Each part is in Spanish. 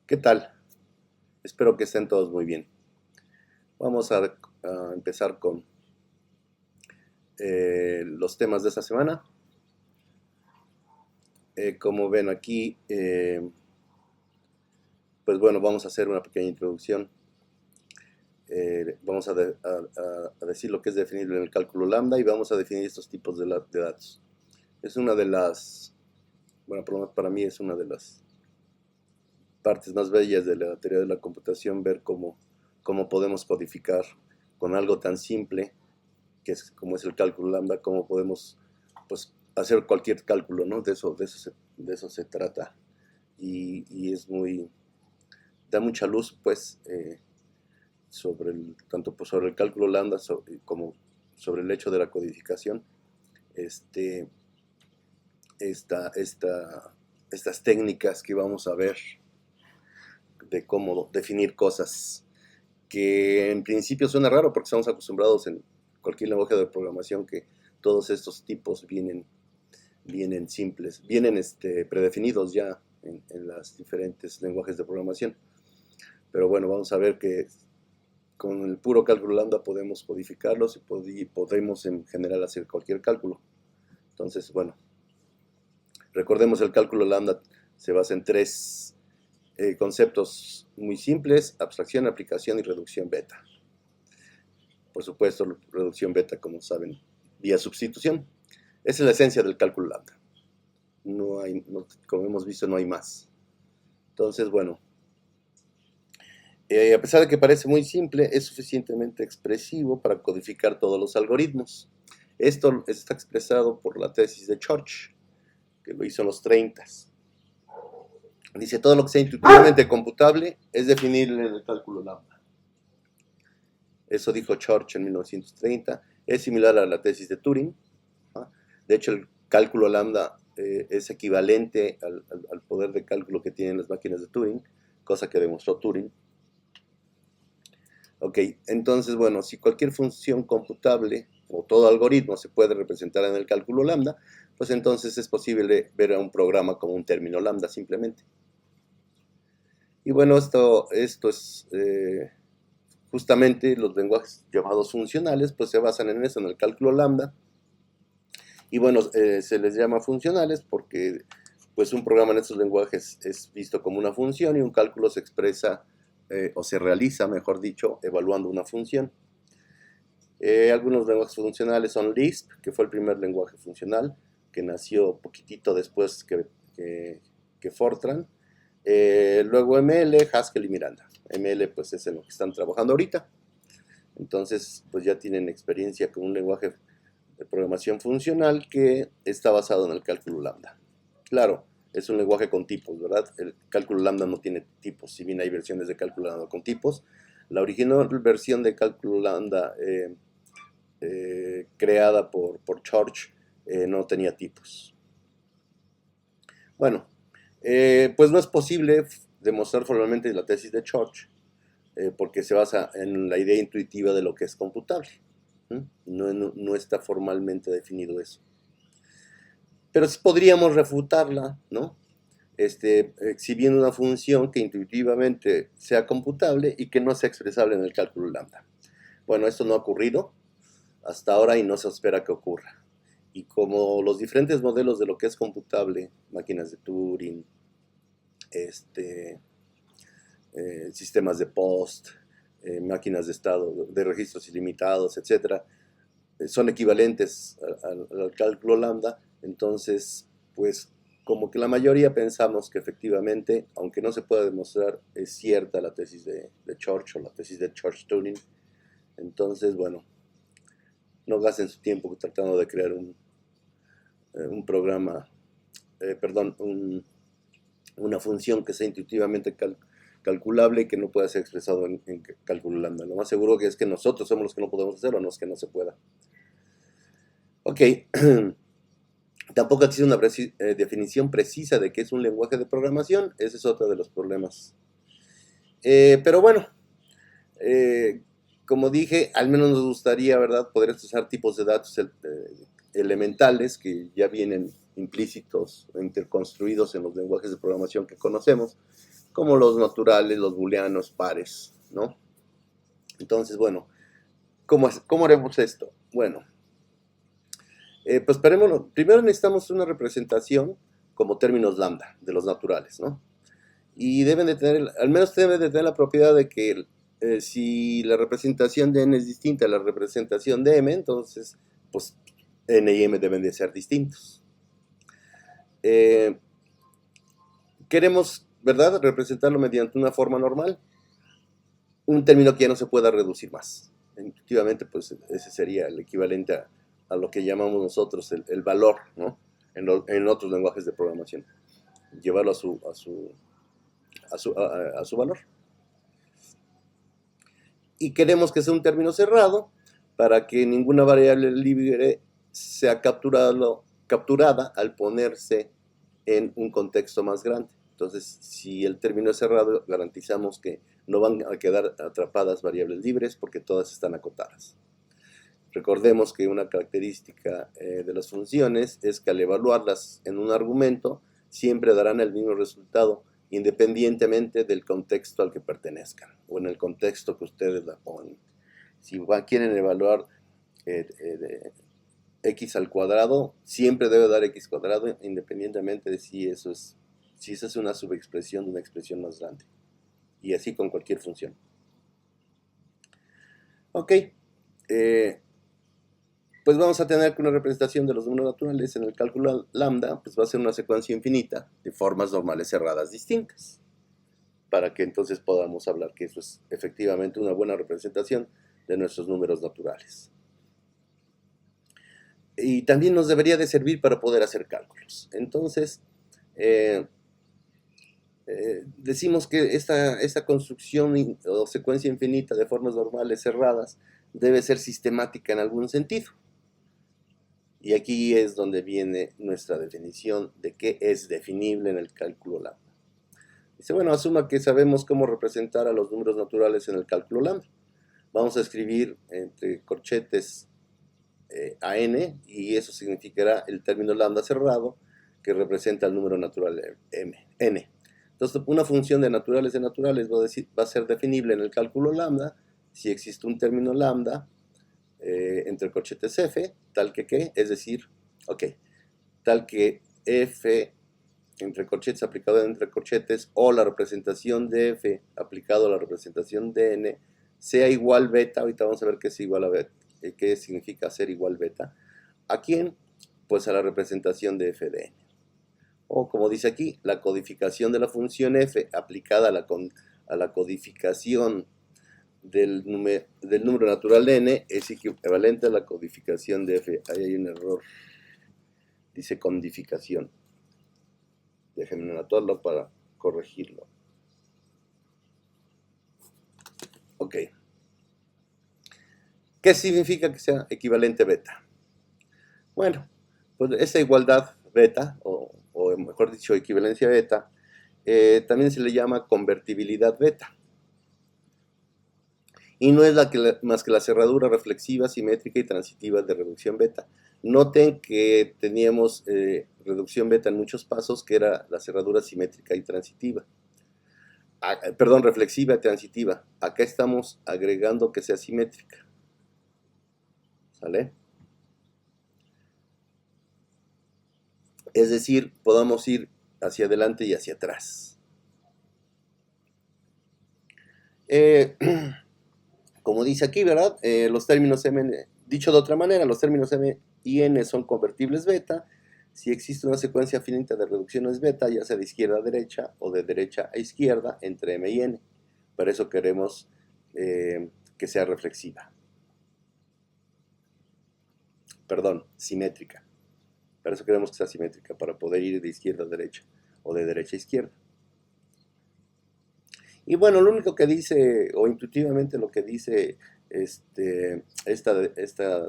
¿Qué tal? Espero que estén todos muy bien. Vamos a empezar con los temas de esta semana. Como ven aquí, pues bueno, vamos a hacer una pequeña introducción. Vamos a decir lo que es definible en el cálculo lambda y vamos a definir estos tipos de datos. Es una de las, bueno, por lo menos para mí es una de las partes más bellas de la teoría de la computación, ver cómo podemos codificar con algo tan simple que es como es el cálculo lambda, cómo podemos pues, hacer cualquier cálculo, ¿no? De eso se trata. Y es da mucha luz, pues, tanto pues, sobre el cálculo lambda como sobre el hecho de la codificación. Este, esta, esta, Estas técnicas que vamos a ver de cómo definir cosas, que en principio suena raro porque estamos acostumbrados en cualquier lenguaje de programación que todos estos tipos vienen simples, vienen predefinidos ya en los diferentes lenguajes de programación. Pero bueno, vamos a ver que con el puro cálculo lambda podemos codificarlos y podemos en general hacer cualquier cálculo. Entonces, bueno, recordemos el cálculo lambda se basa en tres conceptos muy simples: abstracción, aplicación y reducción beta. Por supuesto, reducción beta, como saben, vía sustitución. Esa es la esencia del cálculo lambda. Como hemos visto, no hay más. Entonces, bueno, a pesar de que parece muy simple, es suficientemente expresivo para codificar todos los algoritmos. Esto está expresado por la tesis de Church, que lo hizo en los 30. Dice, todo lo que sea intuitivamente computable es definible en el cálculo lambda. Eso dijo Church en 1930. Es similar a la tesis de Turing. De hecho, el cálculo lambda es equivalente al poder de cálculo que tienen las máquinas de Turing, cosa que demostró Turing. Ok, entonces, bueno, si cualquier función computable o todo algoritmo se puede representar en el cálculo lambda, pues entonces es posible ver a un programa como un término lambda simplemente. Y bueno, esto es justamente los lenguajes llamados funcionales, pues se basan en eso, en el cálculo lambda. Y bueno, se les llama funcionales porque pues un programa en estos lenguajes es visto como una función y un cálculo se expresa o se realiza, mejor dicho, evaluando una función. Algunos lenguajes funcionales son Lisp, que fue el primer lenguaje funcional, que nació poquitito después que Fortran. Luego ML, Haskell y Miranda. ML pues es en lo que están trabajando ahorita. Entonces pues ya tienen experiencia con un lenguaje de programación funcional que está basado en el cálculo lambda. Claro, es un lenguaje con tipos, ¿verdad? El cálculo lambda no tiene tipos, si bien hay versiones de cálculo lambda con tipos. La original versión de cálculo lambda creada por Church no tenía tipos. Bueno, pues no es posible demostrar formalmente la tesis de Church porque se basa en la idea intuitiva de lo que es computable. No está formalmente definido eso. Pero sí podríamos refutarla, ¿no? Exhibiendo una función que intuitivamente sea computable y que no sea expresable en el cálculo lambda. Bueno, esto no ha ocurrido hasta ahora y no se espera que ocurra. Y como los diferentes modelos de lo que es computable, máquinas de Turing, sistemas de POST, máquinas de estado, de registros ilimitados, etcétera, son equivalentes al cálculo lambda, entonces, pues, como que la mayoría pensamos que efectivamente, aunque no se pueda demostrar, es cierta la tesis de Church o la tesis de Church-Turing. Entonces, bueno, no gasten su tiempo tratando de crear un programa, perdón, una función que sea intuitivamente calculable y que no pueda ser expresado en cálculo lambda. Lo más seguro que es que nosotros somos los que no podemos hacerlo, no es que no se pueda. Ok, tampoco existe una definición precisa de qué es un lenguaje de programación, ese es otro de los problemas. Pero bueno, eh, como dije, al menos nos gustaría, ¿verdad?, poder expresar tipos de datos elementales que ya vienen implícitos o interconstruidos en los lenguajes de programación que conocemos, como los naturales, los booleanos, pares, ¿no? Entonces, bueno, ¿cómo haremos esto? Bueno, pues primero necesitamos una representación como términos lambda de los naturales, ¿no? Y deben de tener, al menos deben de tener la propiedad de que si la representación de n es distinta a la representación de m, entonces, pues n y m deben de ser distintos. Queremos, ¿verdad?, representarlo mediante una forma normal, un término que ya no se pueda reducir más. Intuitivamente, pues ese sería el equivalente a lo que llamamos nosotros el valor, ¿no? En otros lenguajes de programación. Llevarlo a su valor. Y queremos que sea un término cerrado para que ninguna variable libre sea capturada al ponerse en un contexto más grande. Entonces, si el término es cerrado, garantizamos que no van a quedar atrapadas variables libres porque todas están acotadas. Recordemos que una característica de las funciones es que al evaluarlas en un argumento, siempre darán el mismo resultado, independientemente del contexto al que pertenezcan, o en el contexto que ustedes la ponen. Si quieren evaluar x al cuadrado, siempre debe dar x cuadrado, independientemente de si esa es una subexpresión de una expresión más grande. Y así con cualquier función. Ok. Pues vamos a tener que una representación de los números naturales en el cálculo lambda, pues va a ser una secuencia infinita de formas normales cerradas distintas, para que entonces podamos hablar que eso es efectivamente una buena representación de nuestros números naturales. Y también nos debería de servir para poder hacer cálculos. Entonces, decimos que esta construcción o secuencia infinita de formas normales cerradas debe ser sistemática en algún sentido. Y aquí es donde viene nuestra definición de qué es definible en el cálculo lambda. Dice, bueno, asuma que sabemos cómo representar a los números naturales en el cálculo lambda. Vamos a escribir entre corchetes a n, y eso significará el término lambda cerrado que representa el número natural n. Entonces, una función de naturales va a ser definible en el cálculo lambda si existe un término lambda entre corchetes f, tal que ¿qué? Es decir, tal que f entre corchetes aplicado entre corchetes o la representación de f aplicado a la representación de n sea igual beta. Ahorita vamos a ver qué es igual a beta, qué significa ser igual beta. ¿A quién? Pues a la representación de f de n. O como dice aquí, la codificación de la función f aplicada a la codificación del número natural de n es equivalente a la codificación de f. Ahí hay un error. Dice codificación. Déjenme anotarlo para corregirlo. Ok. ¿Qué significa que sea equivalente beta? Bueno, pues esa igualdad beta, o mejor dicho, equivalencia beta, también se le llama convertibilidad beta. Y no es más que la cerradura reflexiva, simétrica y transitiva de reducción beta. Noten que teníamos reducción beta en muchos pasos, que era la cerradura simétrica y transitiva. Perdón, reflexiva y transitiva. Acá estamos agregando que sea simétrica. ¿Sale? Es decir, podamos ir hacia adelante y hacia atrás. Como dice aquí, ¿verdad? Los términos m, dicho de otra manera, los términos m y n son convertibles beta si existe una secuencia finita de reducciones beta, ya sea de izquierda a derecha o de derecha a izquierda entre m y n. Por eso queremos que sea reflexiva. Perdón, simétrica. Por eso queremos que sea simétrica, para poder ir de izquierda a derecha o de derecha a izquierda. Y bueno, lo único que dice, o intuitivamente lo que dice esta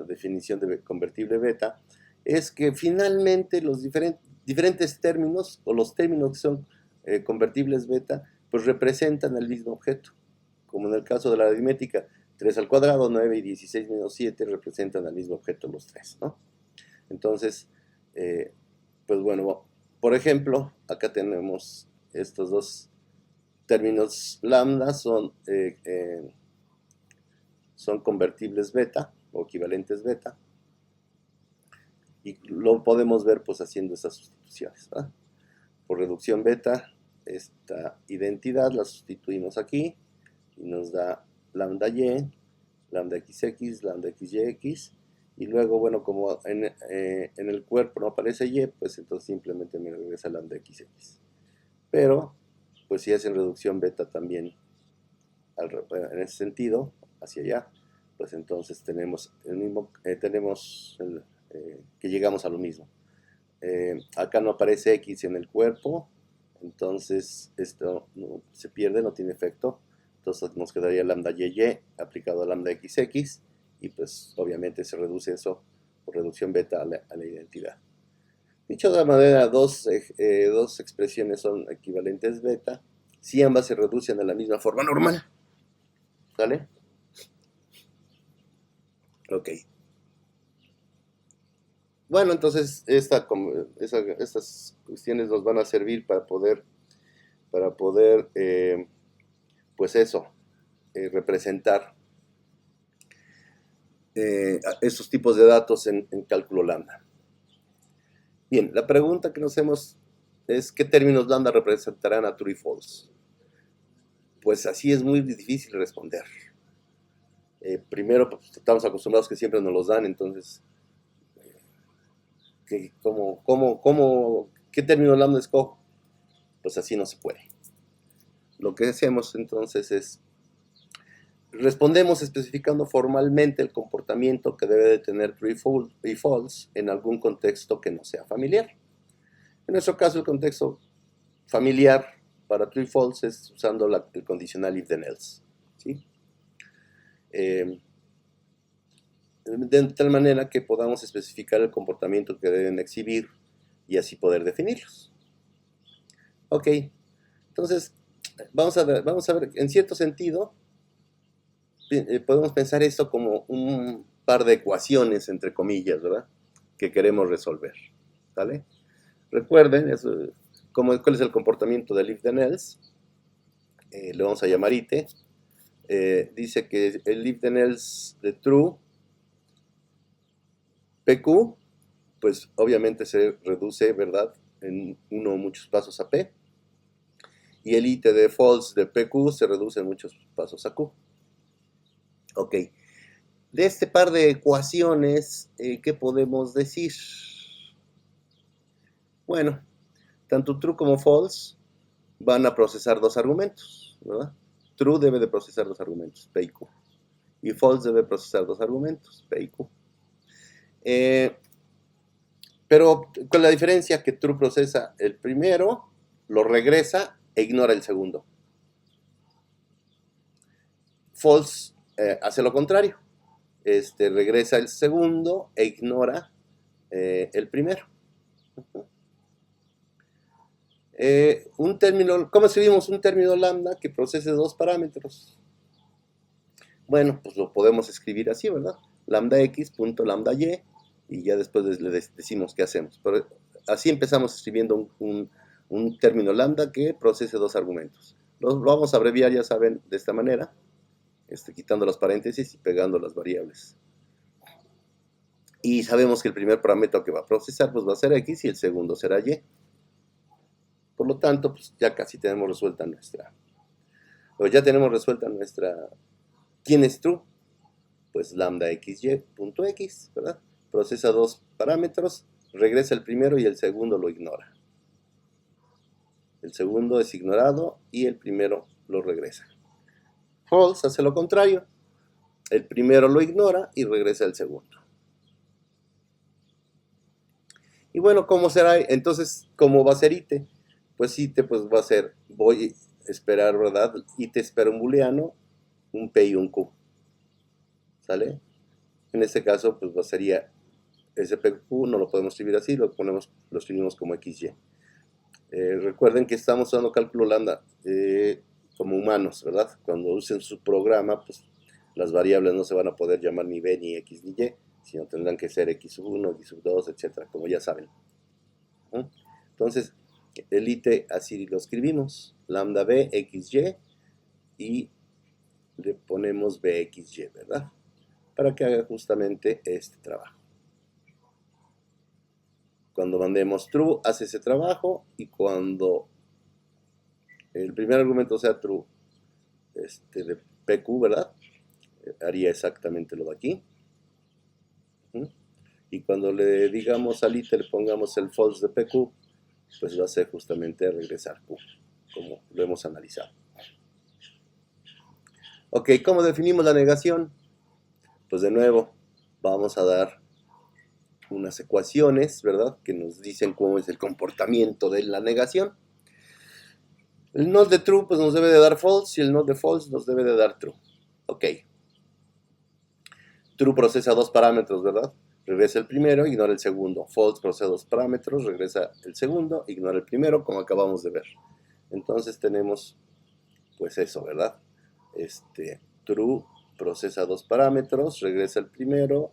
definición de convertible beta, es que finalmente los diferentes términos, o los términos que son convertibles beta, pues representan el mismo objeto. Como en el caso de la aritmética, 3 al cuadrado, 9 y 16 menos 7 representan al mismo objeto los tres, ¿no? Entonces, pues bueno, por ejemplo, acá tenemos estos dos términos lambda son convertibles beta o equivalentes beta, y lo podemos ver pues haciendo esas sustituciones, ¿verdad? Por reducción beta, esta identidad la sustituimos aquí y nos da lambda y, lambda xx, lambda xyx, y luego, bueno, como en el cuerpo no aparece y, pues entonces simplemente me regresa lambda xx. Pero, pues si hacen reducción beta también en ese sentido, hacia allá, pues entonces tenemos el mismo, que llegamos a lo mismo. Acá no aparece x en el cuerpo, entonces esto no, se pierde, no tiene efecto. Entonces nos quedaría lambda y aplicado a lambda xx, y pues obviamente se reduce eso por reducción beta a la identidad. Dicho de manera, dos expresiones son equivalentes beta si ambas se reducen a la misma forma normal. ¿Vale? Ok. Bueno, entonces estas cuestiones nos van a servir para poder pues eso, representar esos tipos de datos en cálculo lambda. Bien, la pregunta que nos hacemos es ¿qué términos lambda representarán a true y false? Pues así es muy difícil responder. Primero, pues, estamos acostumbrados que siempre nos los dan, entonces, ¿qué término lambda escojo? Pues así no se puede. Lo que hacemos entonces es respondemos especificando formalmente el comportamiento que debe de tener true y false en algún contexto que no sea familiar. En nuestro caso, el contexto familiar para true y false es usando el condicional if then else, ¿sí? De tal manera que podamos especificar el comportamiento que deben exhibir y así poder definirlos. Ok, entonces vamos a ver, en cierto sentido, podemos pensar esto como un par de ecuaciones, entre comillas, ¿verdad? Que queremos resolver, ¿vale? Recuerden, cuál es el comportamiento del if then else. Le vamos a llamar ite. Dice que el if then else de true, PQ, pues obviamente se reduce, ¿verdad? En uno o muchos pasos a P. Y el ite de false de PQ se reduce en muchos pasos a Q. Ok. De este par de ecuaciones, ¿qué podemos decir? Bueno, tanto true como false van a procesar dos argumentos, ¿verdad? True debe de procesar dos argumentos, P y Q. Y false debe procesar dos argumentos, P y Q. Pero con la diferencia que true procesa el primero, lo regresa e ignora el segundo. False hace lo contrario. Regresa el segundo e ignora el primero. ¿Cómo escribimos un término lambda que procese dos parámetros? Bueno, pues lo podemos escribir así, ¿verdad? Lambda x punto lambda y ya después le decimos qué hacemos. Pero así empezamos escribiendo un término lambda que procese dos argumentos. Lo vamos a abreviar, ya saben, de esta manera, quitando los paréntesis y pegando las variables. Y sabemos que el primer parámetro que va a procesar pues va a ser x y el segundo será y. Por lo tanto, pues ya casi tenemos resuelta nuestra, ¿quién es true? Pues lambda xy.x, ¿verdad? Procesa dos parámetros, regresa el primero y el segundo lo ignora. El segundo es ignorado y el primero lo regresa. False hace lo contrario. El primero lo ignora y regresa el segundo. Y bueno, ¿cómo será? Entonces, ¿cómo va a ser ite? Pues ite pues va a ser, voy a esperar, ¿verdad? Ite espera un booleano, un p y un q. ¿Sale? En este caso, pues sería SPQ, no lo podemos escribir así, lo escribimos como XY. Recuerden que estamos usando cálculo lambda como humanos, ¿verdad? Cuando usen su programa, pues las variables no se van a poder llamar ni B, ni X, ni Y, sino tendrán que ser X1, X2, etcétera, como ya saben. Entonces, el IT así lo escribimos, lambda b, xy, y le ponemos bxy, ¿verdad? Para que haga justamente este trabajo. Cuando mandemos true, hace ese trabajo, y cuando el primer argumento sea true, de PQ, ¿verdad? Haría exactamente lo de aquí. Y cuando le digamos al IT, le pongamos el false de PQ, pues va a ser justamente regresar Q, como lo hemos analizado. Ok, ¿cómo definimos la negación? Pues de nuevo, vamos a dar unas ecuaciones, ¿verdad? Que nos dicen cómo es el comportamiento de la negación. El not de true pues nos debe de dar false, y el not de false nos debe de dar true. Ok. True procesa dos parámetros, ¿verdad? Regresa el primero, ignora el segundo. False procesa dos parámetros, regresa el segundo, ignora el primero, como acabamos de ver. Entonces tenemos, pues eso, ¿verdad? True procesa dos parámetros, regresa el primero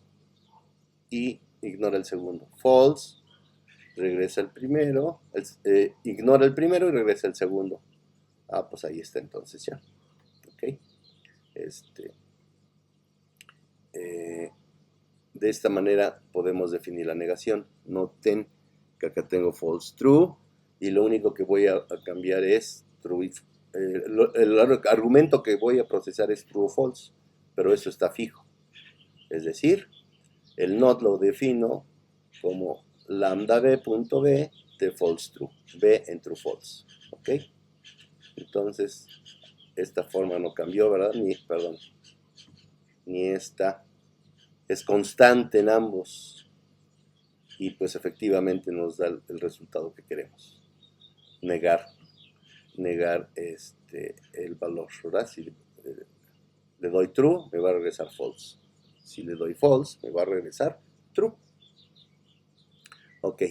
y ignora el segundo. False regresa el primero, ignora el primero y regresa el segundo. Ah, pues ahí está entonces ya. Ok. De esta manera podemos definir la negación. Noten que acá tengo false true, y lo único que voy a cambiar es true. El argumento que voy a procesar es true o false, pero eso está fijo. Es decir, el not lo defino como lambda b.b de false true, b en true false. ¿Ok? Entonces, esta forma no cambió, ¿verdad? Ni esta. Es constante en ambos, y pues efectivamente nos da el resultado que queremos. Negar el valor, ¿verdad? Si le doy true, me va a regresar false. Si le doy false, me va a regresar true. Ok.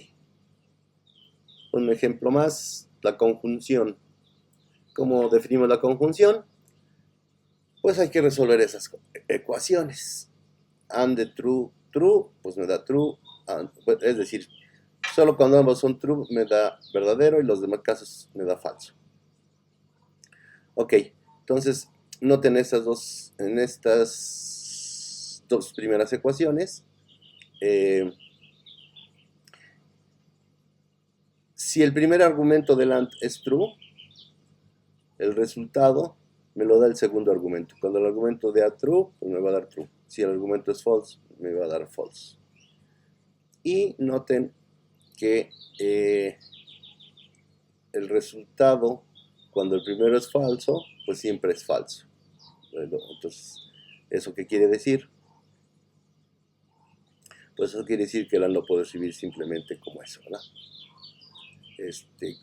Un ejemplo más, la conjunción. ¿Cómo definimos la conjunción? Pues hay que resolver esas ecuaciones. And de true, true, pues me da true. Es decir, solo cuando ambos son true me da verdadero, y los demás casos me da falso. Ok, entonces noten en estas dos primeras ecuaciones, si el primer argumento del AND es true, el resultado me lo da el segundo argumento. Cuando el argumento da true, pues me va a dar true. Si el argumento es false, me va a dar false. Y noten que el resultado, cuando el primero es falso, pues siempre es falso. Entonces, ¿eso qué quiere decir? Pues eso quiere decir que el AND lo puedo escribir simplemente como eso, ¿verdad?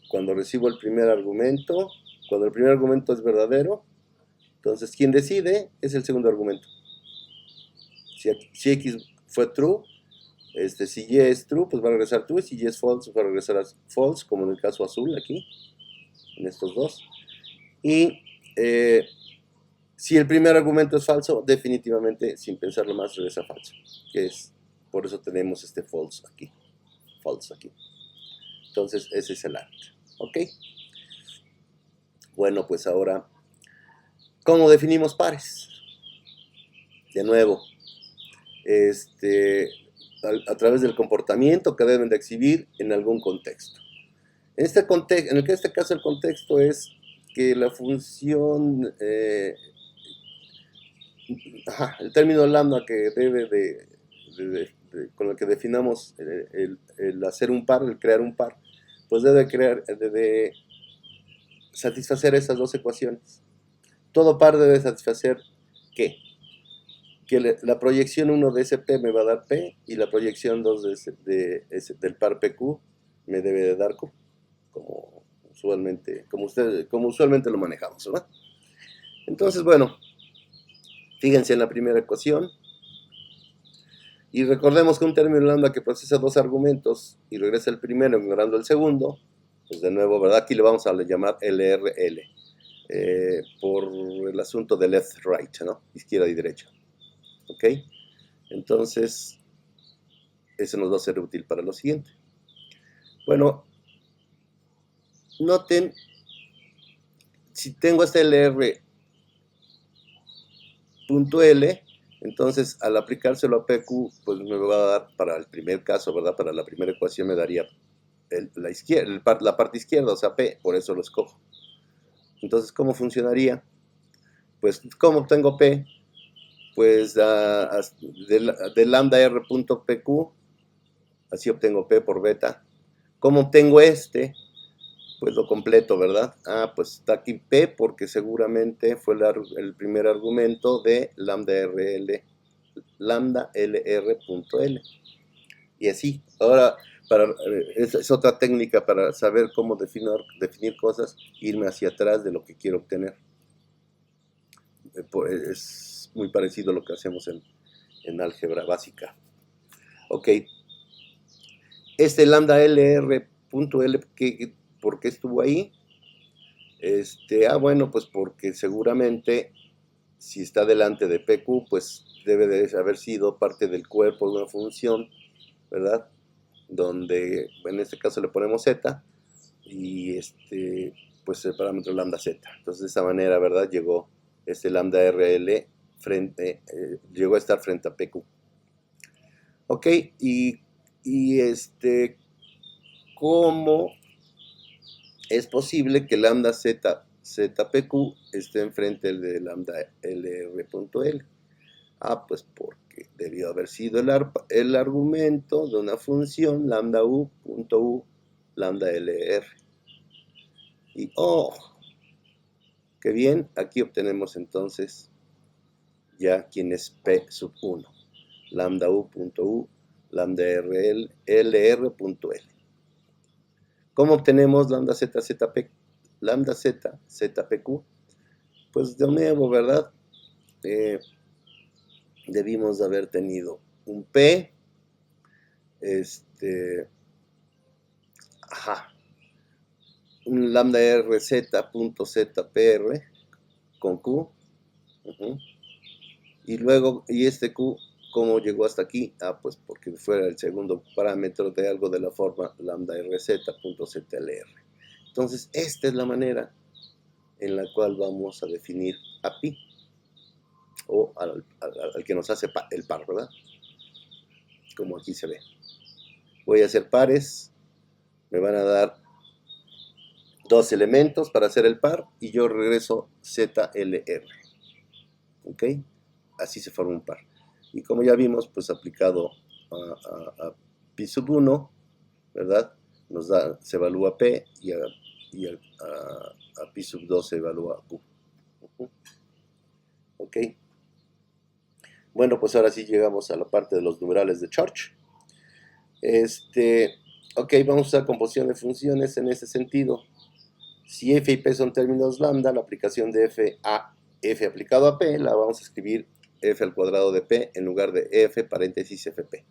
Cuando recibo el primer argumento, cuando el primer argumento es verdadero, entonces quien decide es el segundo argumento. Si X fue true, si Y es true, pues va a regresar true, y si Y es false, va a regresar false, como en el caso azul aquí, en estos dos. Y si el primer argumento es falso, definitivamente, sin pensarlo más, regresa falso, que es, por eso tenemos false aquí, Entonces, ese es el AND, ¿ok? Bueno, pues ahora, ¿cómo definimos pares? De nuevo, a través del comportamiento que deben de exhibir en algún contexto. En este caso el contexto es que la función, el término lambda que con el que definamos el hacer un par, el crear un par, pues debe satisfacer esas dos ecuaciones. Todo par debe satisfacer ¿qué? Que la proyección 1 de ese P me va a dar P, y la proyección 2 del par PQ me debe de dar Q, como usualmente lo manejamos, ¿verdad? Entonces, bueno, fíjense en la primera ecuación, y recordemos que un término lambda que procesa dos argumentos y regresa el primero ignorando el segundo, pues de nuevo, ¿verdad? Aquí le vamos a llamar LRL, por el asunto de left-right, ¿no? Izquierda y derecha. ¿Ok? Entonces, eso nos va a ser útil para lo siguiente. Bueno, noten, si tengo este LR.L, entonces al aplicárselo a PQ, pues me va a dar para el primer caso, ¿verdad? Para la primera ecuación me daría la parte izquierda, o sea, P, por eso lo escojo. Entonces, ¿cómo funcionaría? Pues, ¿cómo obtengo P? Pues de lambda R.PQ, así obtengo P por beta. ¿Cómo obtengo este? Pues lo completo, ¿verdad? Ah, pues está aquí P porque seguramente fue el primer argumento de lambda LR.L. Y así, ahora es otra técnica para saber cómo definir cosas, irme hacia atrás de lo que quiero obtener. Es muy parecido a lo que hacemos en álgebra básica. Ok, este lambda LR.L, ¿por qué estuvo ahí? Bueno, pues porque seguramente si está delante de PQ, pues debe de haber sido parte del cuerpo de una función, ¿verdad? Donde en este caso le ponemos z y pues el parámetro lambda z. Entonces de esa manera, ¿verdad? Llegó este lambda RL llegó a estar frente a PQ. Ok, y ¿cómo es posible que lambda ZPQ esté enfrente de lambda LR.L? Ah, pues porque debió haber sido el argumento de una función lambda U.U lambda LR. Y oh, qué bien, aquí obtenemos entonces ya quién es P sub 1, lambda U.U lambda LR.L. ¿Cómo obtenemos lambda ZPQ? Pues de nuevo, ¿verdad? Debimos de haber tenido un P, un lambda RZ.ZPR con Q, y luego, y este Q, ¿cómo llegó hasta aquí? Ah, pues porque fuera el segundo parámetro de algo de la forma lambda RZ.ZLR. Entonces, esta es la manera en la cual vamos a definir a pi, o al que nos hace el par, ¿verdad? Como aquí se ve. Voy a hacer pares, me van a dar dos elementos para hacer el par y yo regreso ZLR. ¿Ok? Así se forma un par. Y como ya vimos, pues aplicado a pi sub 1, ¿verdad? Se evalúa P y a pi sub 2 se evalúa Q. ¿Ok? Bueno, pues ahora sí llegamos a la parte de los numerales de Church. Ok, vamos a usar composición de funciones en este sentido. Si f y p son términos lambda, la aplicación de f aplicado a p la vamos a escribir f al cuadrado de p en lugar de f paréntesis fp.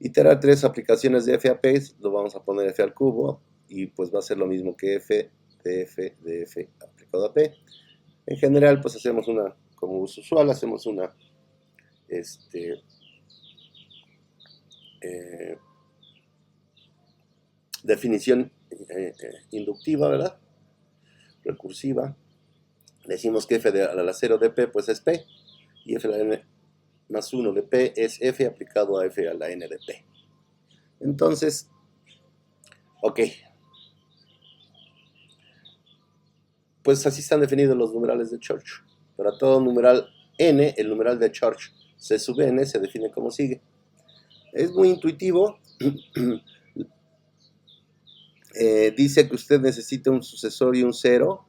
Iterar tres aplicaciones de f a p, lo vamos a poner f al cubo y pues va a ser lo mismo que f de f aplicado a p. En general, pues hacemos una, como uso usual, hacemos una definición inductiva, ¿verdad? Recursiva. Decimos que f a la 0 de p pues es p y f a la n más 1 de p es f aplicado a f a la n de p. Entonces, ok, pues así están definidos los numerales de Church. Para todo numeral n, el numeral de Church c sub n se define como sigue. Es muy intuitivo. Dice que usted necesita un sucesor y un cero.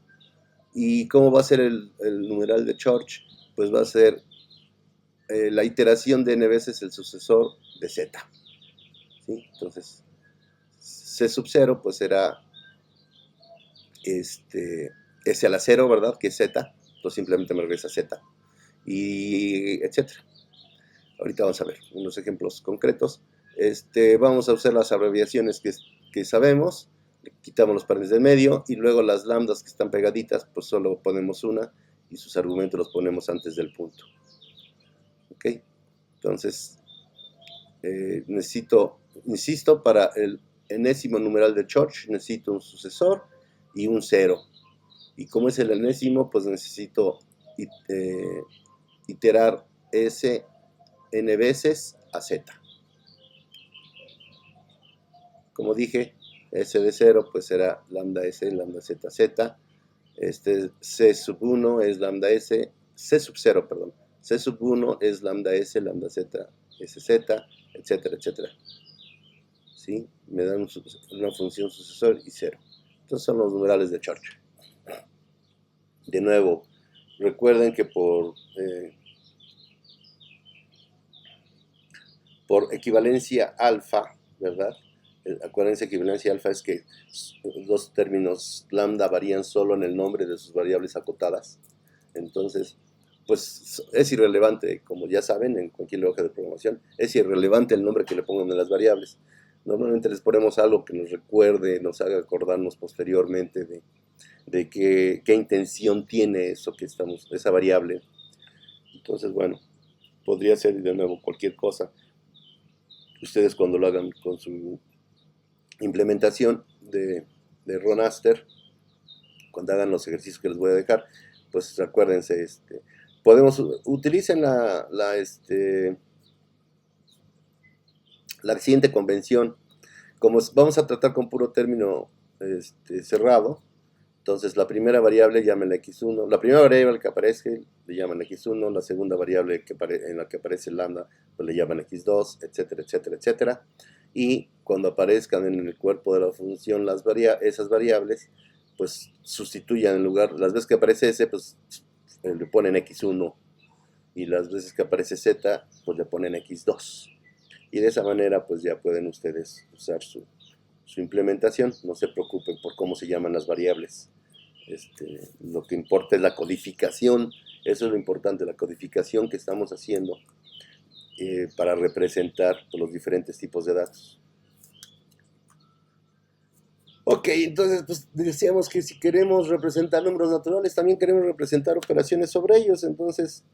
¿Y cómo va a ser el numeral de Church? Pues va a ser la iteración de n veces el sucesor de z. ¿Sí? Entonces, c sub 0 pues será S a la 0, ¿verdad? Que es z. Entonces simplemente me regresa z. Y etcétera. Ahorita vamos a ver unos ejemplos concretos. Vamos a usar las abreviaciones que sabemos. Quitamos los pares del medio y luego las lambdas que están pegaditas, pues solo ponemos una y sus argumentos los ponemos antes del punto. ¿Ok? Entonces, insisto, para el enésimo numeral de Church necesito un sucesor y un 0. Y como es el enésimo, pues necesito iterar S n veces a Z. Como dije, S de 0 pues será lambda S, lambda Z, Z. C sub 1 es lambda S, C sub 0, perdón. C sub 1 es lambda S, lambda Z, SZ, etcétera, etcétera. ¿Sí? Me dan una función sucesor y 0. Entonces son los numerales de Church. De nuevo, recuerden que por equivalencia alfa, ¿verdad? Acuérdense que equivalencia alfa es que los términos lambda varían solo en el nombre de sus variables acotadas. Entonces, pues es irrelevante, como ya saben, en cualquier lenguaje de programación, es irrelevante el nombre que le pongan a las variables. Normalmente les ponemos algo que nos recuerde, nos haga acordarnos posteriormente de qué intención tiene eso que esa variable. Entonces, bueno, podría ser de nuevo cualquier cosa. Ustedes cuando lo hagan con su implementación de Ronaster, cuando hagan los ejercicios que les voy a dejar, pues acuérdense, utilicen la siguiente convención. Como vamos a tratar con puro término cerrado, entonces la primera variable llámenla x1, la primera variable que aparece le llaman x1, la segunda variable en la que aparece lambda pues le llaman x2, etcétera, etcétera, etcétera. Y cuando aparezcan en el cuerpo de la función esas variables, pues sustituyan en lugar, las veces que aparece s, pues le ponen x1, y las veces que aparece z, pues le ponen x2. Y de esa manera pues ya pueden ustedes usar su implementación. No se preocupen por cómo se llaman las variables. Lo que importa es la codificación. Eso es lo importante, la codificación que estamos haciendo para representar los diferentes tipos de datos. Ok, entonces pues decíamos que si queremos representar números naturales, también queremos representar operaciones sobre ellos. Entonces,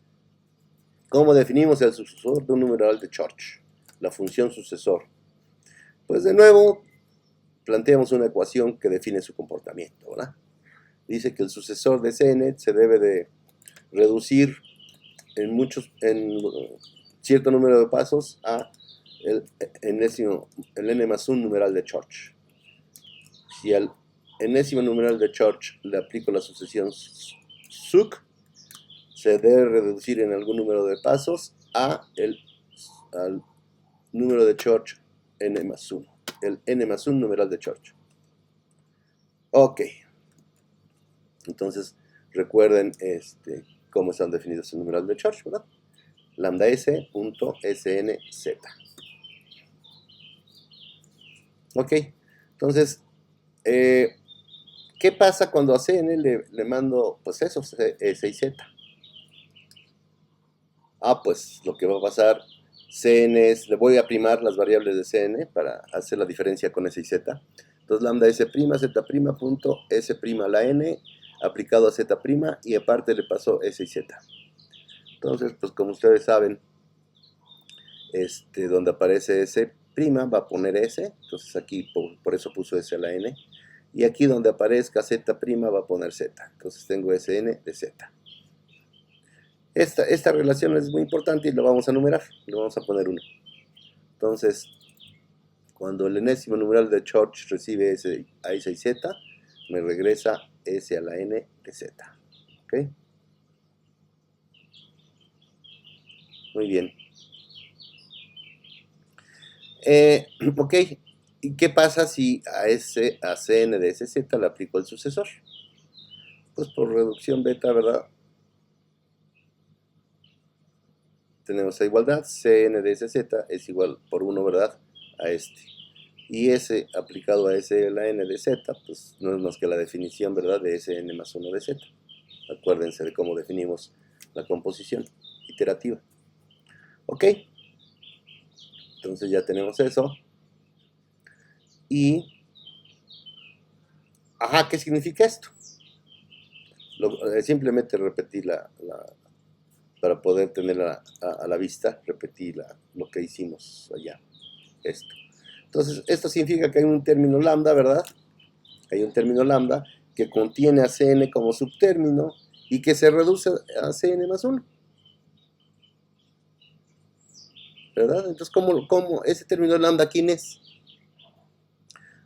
¿cómo definimos el sucesor de un numeral de Church? La función sucesor. Pues de nuevo, planteamos una ecuación que define su comportamiento, ¿verdad? Dice que el sucesor de Cn se debe de reducir en cierto número de pasos a el n más 1 numeral de Church. Si al enésimo numeral de Church le aplico la sucesión suc, se debe reducir en algún número de pasos al número de Church n más 1, el n más 1 numeral de Church. Ok, entonces recuerden cómo están definidos el numeral de Church, ¿verdad? Lambda s punto snz. Ok, entonces, ¿qué pasa cuando a Cn le mando, pues eso, S y Z? Pues lo que va a pasar, Cn le voy a primar las variables de Cn para hacer la diferencia con S y Z. Entonces, lambda S', Z', punto S' a la n, aplicado a Z', y aparte le paso S y Z. Entonces, pues como ustedes saben, donde aparece S' va a poner S, entonces aquí por eso puso S a la n, y aquí donde aparezca Z' va a poner Z, entonces tengo Sn de Z. Esta relación es muy importante y lo vamos a numerar, le vamos a poner 1. Entonces, cuando el enésimo numeral de Church recibe S a S y Z, me regresa S a la n de Z. ¿Ok? Muy bien. Ok, ¿y qué pasa si a Cn de SZ le aplico el sucesor? Pues por reducción beta, ¿verdad? Tenemos la igualdad, Cn de SZ es igual por 1, ¿verdad? A Y S aplicado a S a la n de Z, pues no es más que la definición, ¿verdad? De Sn más 1 de Z. Acuérdense de cómo definimos la composición iterativa. Ok, entonces ya tenemos eso. Y, ¿qué significa esto? Simplemente repetí para poder tenerla a la vista, repetí lo que hicimos allá. Entonces, esto significa que hay un término lambda, ¿verdad? Hay un término lambda que contiene a Cn como subtérmino y que se reduce a Cn más 1. ¿Verdad? Entonces, ¿cómo ese término lambda quién es?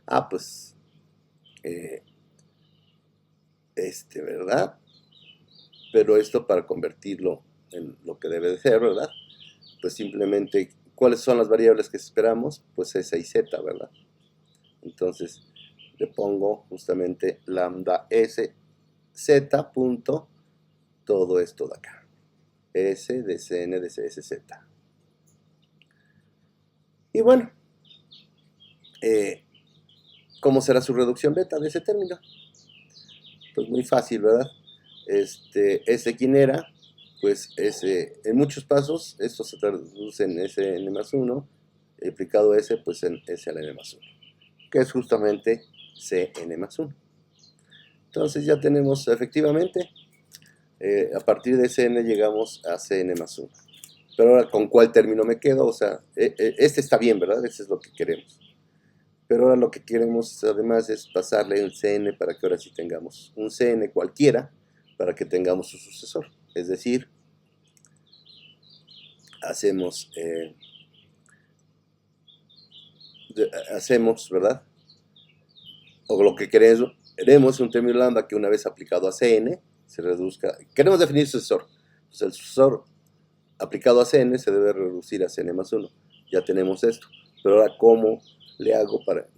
Ah, pues, ¿verdad? Pero esto para convertirlo en lo que debe de ser, ¿verdad? Pues simplemente, ¿cuáles son las variables que esperamos? Pues S y Z, ¿verdad? Entonces, le pongo justamente lambda S, Z punto, todo esto de acá. S de Cn de CSZ. Y bueno, ¿cómo será su reducción beta de ese término? Pues muy fácil, ¿verdad? S quién era, pues S, en muchos pasos, esto se traduce en Sn más 1, aplicado S, pues en S a la n más 1, que es justamente Cn más 1. Entonces ya tenemos efectivamente, a partir de Cn llegamos a Cn más 1. Pero ahora, ¿con cuál término me quedo? O sea, este está bien, ¿verdad? Este es lo que queremos. Pero ahora lo que queremos además es pasarle el Cn para que ahora sí tengamos un Cn cualquiera para que tengamos su sucesor. Es decir, hacemos, ¿verdad? O lo que queremos un término lambda que una vez aplicado a Cn se reduzca. Queremos definir sucesor. Pues el sucesor aplicado a Cn se debe reducir a Cn más 1. Ya tenemos esto. Pero ahora, ¿cómo le hago para...?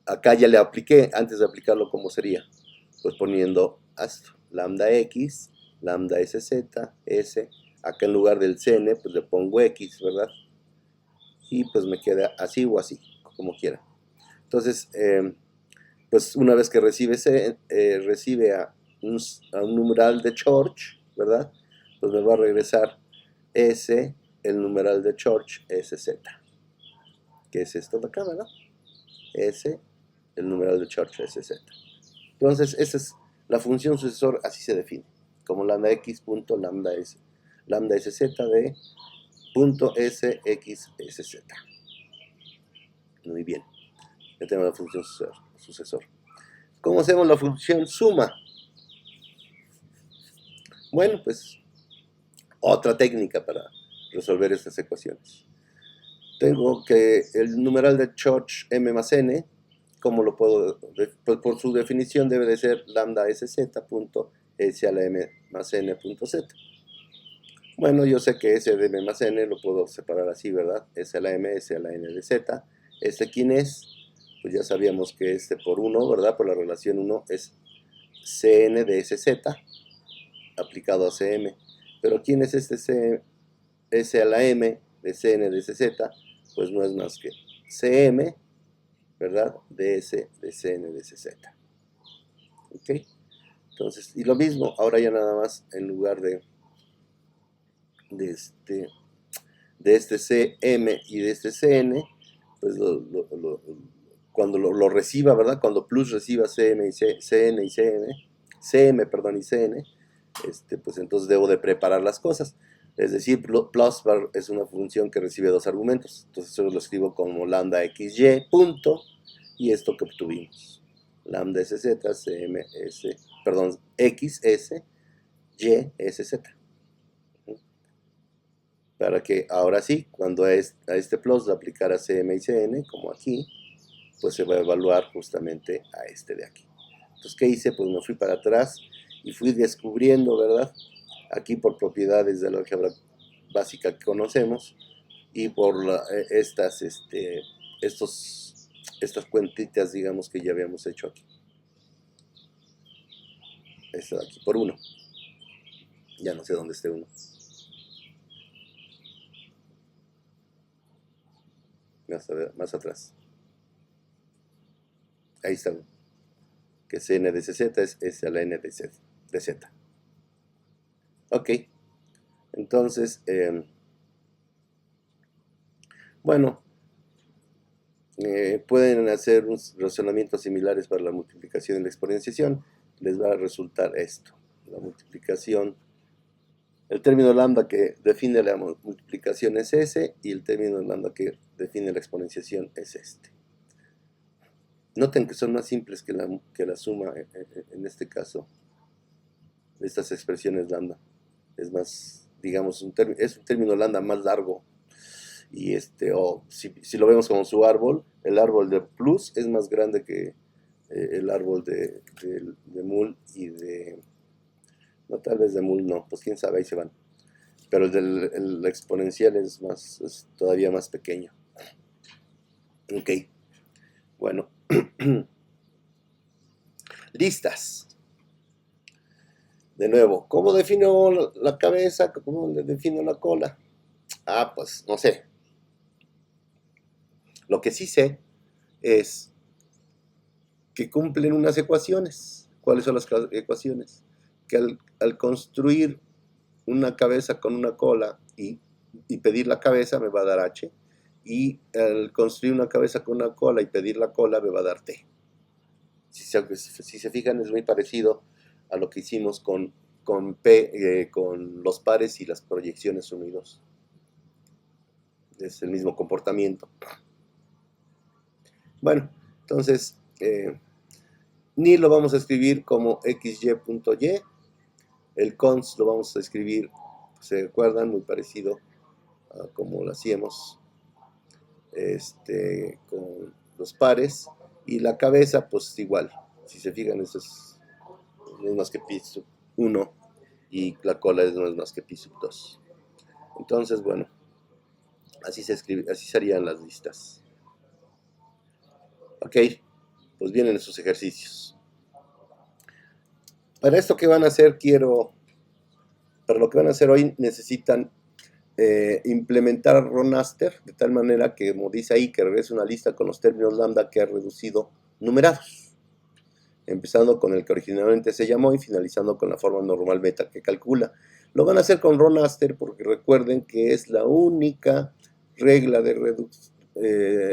Acá ya le apliqué, antes de aplicarlo, ¿cómo sería? Pues poniendo esto, lambda x, lambda sz, s, acá en lugar del Cn, pues le pongo x, ¿verdad? Y pues me queda así o así, como quiera. Entonces, pues una vez que recibe a un numeral de Church, ¿verdad? Pues me va a regresar S, el numeral de Church, SZ. Que es esto de acá, ¿verdad? S, el numeral de Church, SZ. Entonces, esa es la función sucesor, así se define, como lambda x punto lambda s, lambda sz de punto sxsz. Muy bien, ya tenemos la función sucesor. ¿Cómo hacemos la función suma? Bueno, pues otra técnica para resolver estas ecuaciones. Tengo que el numeral de Church m más n, ¿cómo lo puedo? Pues por su definición debe de ser lambda sz punto s a la m más n punto z. Bueno, yo sé que S de m más n lo puedo separar así, ¿verdad? S a la m, S a la n de z. ¿Quién es? Pues ya sabíamos que por 1, ¿verdad? Por la relación 1 es Cn de sz aplicado a Cm. Pero ¿quién es S a la m de Cn de sz? Pues no es más que Cm, ¿verdad? De S de Cn de sz. ¿Ok? Entonces, y lo mismo, ahora ya nada más en lugar de este Cm y de este Cn, pues cuando lo reciba, ¿verdad? Cuando plus reciba Cm y Cn y Cm, perdón, y Cn, pues entonces debo de preparar las cosas. Es decir, plus es una función que recibe dos argumentos. Entonces eso lo escribo como lambda xy punto, y esto que obtuvimos. Lambda sz, cms, perdón, xs, y sz. Para que ahora sí, cuando a este plus le aplicara Cm y Cn, como aquí, pues se va a evaluar justamente a este de aquí. Entonces, ¿qué hice? Pues me fui para atrás y fui descubriendo, ¿verdad? Aquí por propiedades de la álgebra básica que conocemos y por estas cuentitas, digamos, que ya habíamos hecho aquí. Esta de aquí, por 1. Ya no sé dónde esté 1. Más atrás. Ahí está 1. Que Cn de cz es S a la n de z. Ok, entonces, bueno, pueden hacer unos razonamientos similares para la multiplicación y la exponenciación. Les va a resultar esto, la multiplicación. El término lambda que define la multiplicación es S, y el término lambda que define la exponenciación es este. Noten que son más simples que la suma en este caso de estas expresiones lambda. Es más, digamos, es un término lambda más largo. Y o si lo vemos como su árbol, el árbol de plus es más grande que el árbol de mul y de... No, tal vez de mul no, pues quién sabe, ahí se van. Pero el exponencial es todavía más pequeño. Ok, bueno. Listas. De nuevo, ¿cómo defino la cabeza? ¿Cómo defino la cola? Ah, pues no sé. Lo que sí sé es que cumplen unas ecuaciones. ¿Cuáles son las ecuaciones? Que al construir una cabeza con una cola y pedir la cabeza me va a dar H. Y al construir una cabeza con una cola y pedir la cola me va a dar T. Si se fijan, es muy parecido a lo que hicimos con los pares y las proyecciones unidos. Es el mismo comportamiento. Bueno, entonces, ni lo vamos a escribir como xy.y. El cons lo vamos a escribir, ¿se acuerdan? Muy parecido a como lo hacíamos con los pares. Y la cabeza, pues igual. Si se fijan, eso es más que pi sub 1 y la cola no es más que pi sub 2. Entonces, bueno, así serían las listas. Ok, pues vienen esos ejercicios. Para esto que van a hacer, para lo que van a hacer hoy, necesitan implementar Ronaster de tal manera que, como dice ahí, que regrese una lista con los términos lambda que ha reducido numerados, empezando con el que originalmente se llamó y finalizando con la forma normal beta que calcula. Lo van a hacer con Ronaster porque recuerden que es la única regla de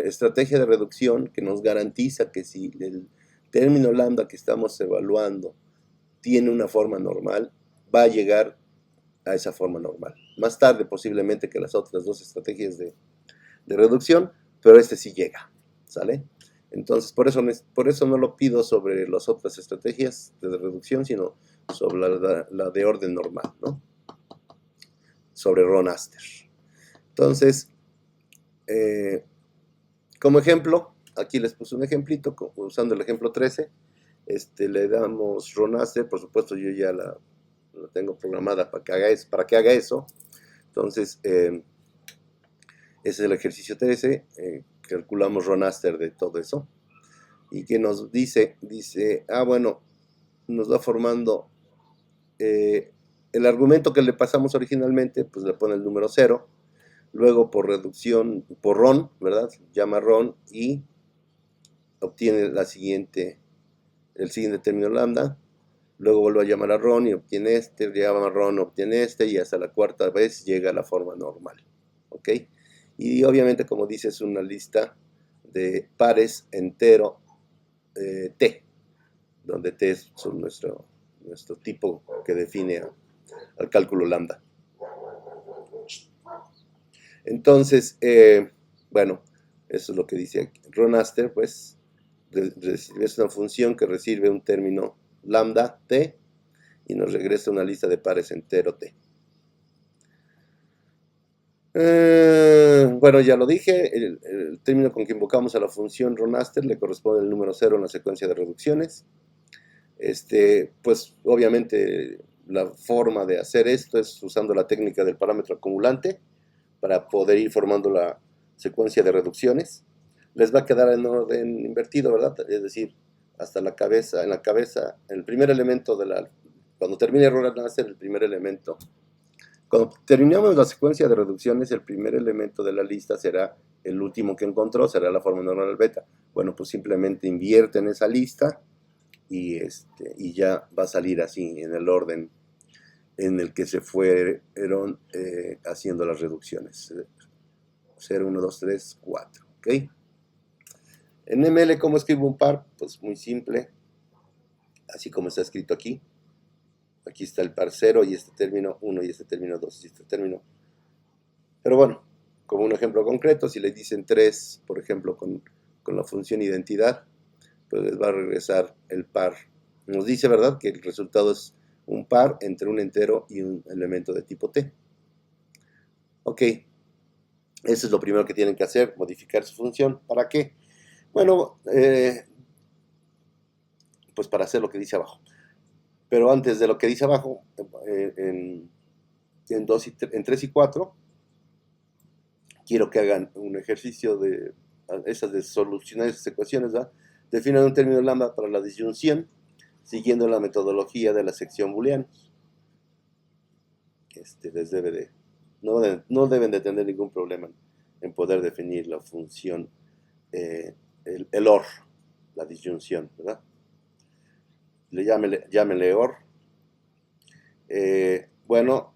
estrategia de reducción que nos garantiza que si el término lambda que estamos evaluando tiene una forma normal, va a llegar a esa forma normal. Más tarde posiblemente que las otras dos estrategias de reducción, pero sí llega, ¿sale? Entonces, por eso no lo pido sobre las otras estrategias de reducción, sino sobre la de orden normal, ¿no? Sobre Ronaster. Entonces, como ejemplo, aquí les puse un ejemplito, usando el ejemplo 13, le damos Ronaster, por supuesto yo ya la tengo programada para que haga eso. Entonces, ese es el ejercicio 13, calculamos Ronaster de todo eso. Y que nos dice, bueno, nos va formando el argumento que le pasamos originalmente, pues le pone el número 0, luego por reducción, por RON, ¿verdad? Llama RON y obtiene el siguiente término lambda, luego vuelve a llamar a RON y obtiene llama a RON, obtiene y hasta la cuarta vez llega a la forma normal, ¿ok? Y obviamente, como dice, es una lista de pares entero T, donde T es nuestro tipo que define al cálculo lambda. Entonces, bueno, eso es lo que dice aquí. Ronaster, pues, es una función que recibe un término lambda T y nos regresa una lista de pares entero T. Bueno, ya lo dije, el término con que invocamos a la función Ronaster le corresponde el número 0 en la secuencia de reducciones. Pues obviamente la forma de hacer esto es usando la técnica del parámetro acumulante para poder ir formando la secuencia de reducciones. Les va a quedar en orden invertido, ¿verdad? Es decir, hasta la cabeza, el primer elemento cuando termine Ronaster, el primer elemento. Cuando terminamos la secuencia de reducciones, el primer elemento de la lista será el último que encontró, será la forma normal beta. Bueno, pues simplemente invierte en esa lista y ya va a salir así en el orden en el que se fueron haciendo las reducciones. 0, 1, 2, 3, 4. ¿Ok? En ML, ¿cómo escribo un par? Pues muy simple, así como está escrito aquí. Aquí está el par 0 y este término 1 y este término 2 y este término. Pero bueno, como un ejemplo concreto, si le dicen 3, por ejemplo, con la función identidad, pues les va a regresar el par. Nos dice, ¿verdad?, que el resultado es un par entre un entero y un elemento de tipo t. Ok, eso es lo primero que tienen que hacer, modificar su función. ¿Para qué? Bueno, pues para hacer lo que dice abajo. Pero antes de lo que dice abajo, en 3 y 4, quiero que hagan un ejercicio de solucionar esas ecuaciones, ¿verdad? Definan un término lambda para la disyunción, siguiendo la metodología de la sección booleana. Les debe de, no deben de tener ningún problema en poder definir la función, el OR, la disyunción, ¿verdad? Llámenle OR. Bueno,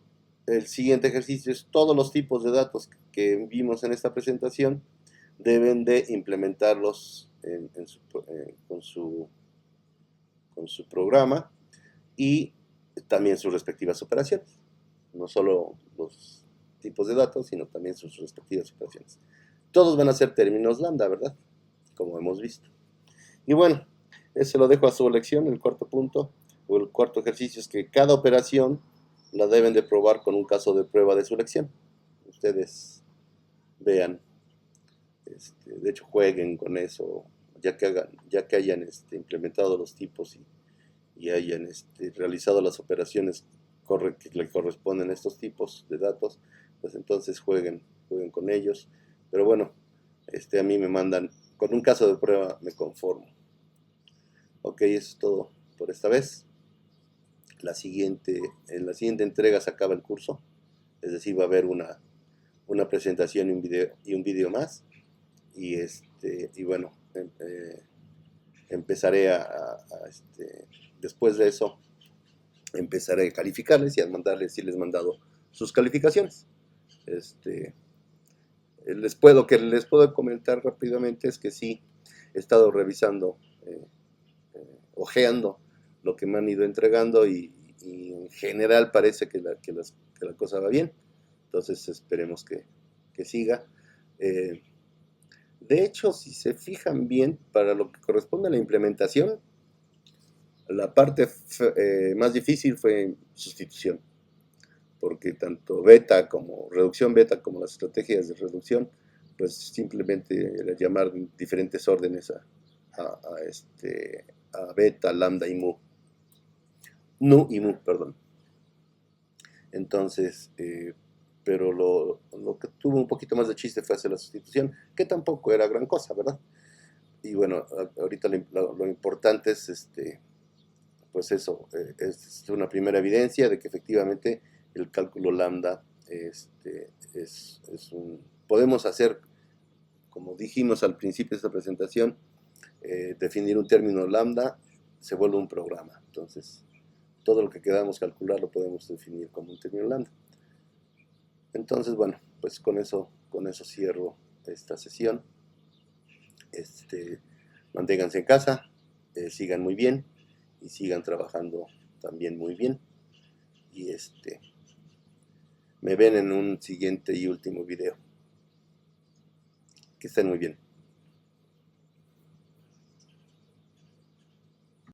el siguiente ejercicio es todos los tipos de datos que vimos en esta presentación deben de implementarlos con su programa y también sus respectivas operaciones. No solo los tipos de datos, sino también sus respectivas operaciones. Todos van a ser términos lambda, ¿verdad? Como hemos visto. Y bueno, ese lo dejo a su elección. El cuarto punto o el cuarto ejercicio es que cada operación la deben de probar con un caso de prueba de su elección. Ustedes vean, de hecho jueguen con eso, ya que hayan implementado los tipos y hayan realizado las operaciones que le corresponden a estos tipos de datos, pues entonces jueguen con ellos. Pero bueno, a mí me mandan, con un caso de prueba me conformo. Ok, eso es todo por esta vez. En la siguiente entrega se acaba el curso, es decir, va a haber una presentación y un video más. Y bueno, empezaré después de eso, empezaré a calificarles y a mandarles si les he mandado sus calificaciones. Lo que les puedo comentar rápidamente es que sí, he estado revisando, ojeando lo que me han ido entregando y en general parece que la cosa va bien. Entonces esperemos que siga. De hecho, si se fijan bien, para lo que corresponde a la implementación, la parte más difícil fue sustitución, porque tanto beta como reducción beta como las estrategias de reducción, pues simplemente era llamar diferentes órdenes a beta, lambda y mu. Nu y mu, perdón. Entonces, pero lo que tuvo un poquito más de chiste fue hacer la sustitución, que tampoco era gran cosa, ¿verdad? Y bueno, ahorita lo importante es, pues eso, es una primera evidencia de que efectivamente el cálculo lambda podemos hacer, como dijimos al principio de esta presentación, definir un término lambda se vuelve un programa. Entonces, todo lo que queramos calcular lo podemos definir como un término lambda. Entonces, bueno, pues con eso cierro esta sesión. Manténganse en casa, sigan muy bien y sigan trabajando también muy bien. Y me ven en un siguiente y último video. Que estén muy bien.